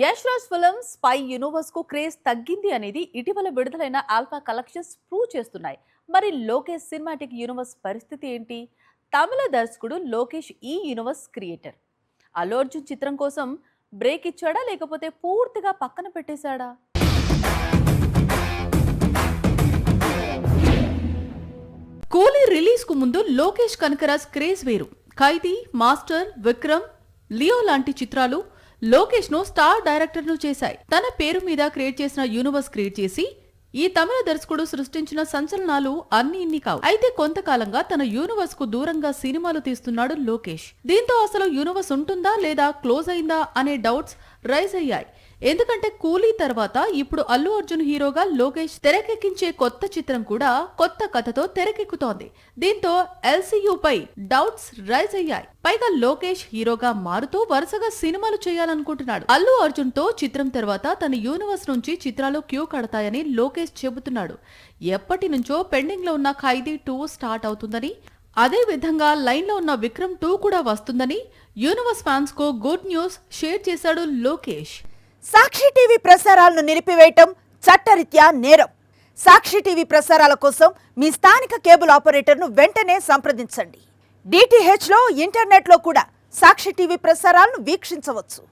Yash Raj films పై universe కు craze తగ్గింది అనేది ఇటీవల విడుదలైన ఆల్ఫా కలెక్షన్స్ ప్రూవ్ చేస్తున్నాయి. మరి లోకేష్ సినిమాటిక్ యూనివర్స్ పరిస్థితి ఏంటి? తమిళ దర్శకుడు లోకేష్ ఈ యూనివర్స్ క్రియేటర్. అల్లు అర్జున్ చిత్రం కోసం బ్రేక్ ఇచ్చాడా లేకపోతే పూర్తిగా పక్కన పెట్టేశాడా? కూలీ రిలీజ్ కు ముందు లోకేష్ కనకరాజ్ క్రేజ్ వేరు. ఖైదీ, మాస్టర్, విక్రమ్, లియో లాంటి చిత్రాలు లోకేష్ ను స్టార్ డైరెక్టర్ ను చేశాయి. తన పేరు మీద క్రియేట్ చేసిన యూనివర్స్ క్రియేట్ చేసి ఈ తమిళ దర్శకుడు సృష్టించిన సంచలనాలు అన్ని ఇన్ని కావు. అయితే కొంతకాలంగా తన యూనివర్స్ కు దూరంగా సినిమాలు తీస్తున్నాడు లోకేష్. దీంతో అసలు యూనివర్స్ ఉంటుందా లేదా క్లోజ్ అయిందా అనే డౌట్స్ రైజ్ అయ్యాయి. ఎందుకంటే కూలీ తర్వాత ఇప్పుడు అల్లు అర్జున్ హీరోగా లోకేష్ తెరకెక్కించే కొత్త చిత్రం కూడా కొత్త కథతో తెరకెక్కుతోంది. దీంతో ఎల్సీయూ పై డౌట్స్ రైజ్ అయ్యాయి. పైగా లోకేష్ హీరోగా మారుతూ వరుసగా సినిమాలు చేయాలనుకుంటున్నాడు. అల్లు అర్జున్ తో చిత్రం తర్వాత తన యూనివర్స్ నుంచి చిత్రాలు క్యూ కడతాయని లోకేష్ చెబుతున్నాడు. ఎప్పటి నుంచో పెండింగ్ లో ఉన్న ఖైదీ 2 స్టార్ట్ అవుతుందని, అదే విధంగా లైన్ లో ఉన్న విక్రమ్ 2 కూడా వస్తుందని యూనివర్స్ ఫ్యాన్స్ కు గుడ్ న్యూస్ షేర్ చేశాడు లోకేష్. సాక్షి టీవీ ప్రసారాలను నిలిపివేయటం చట్టరీత్యా నేరం. సాక్షి టీవీ ప్రసారాల కోసం మీ స్థానిక కేబుల్ ఆపరేటర్ను వెంటనే సంప్రదించండి. డిటిహెచ్లో, ఇంటర్నెట్లో కూడా సాక్షి టీవీ ప్రసారాలను వీక్షించవచ్చు.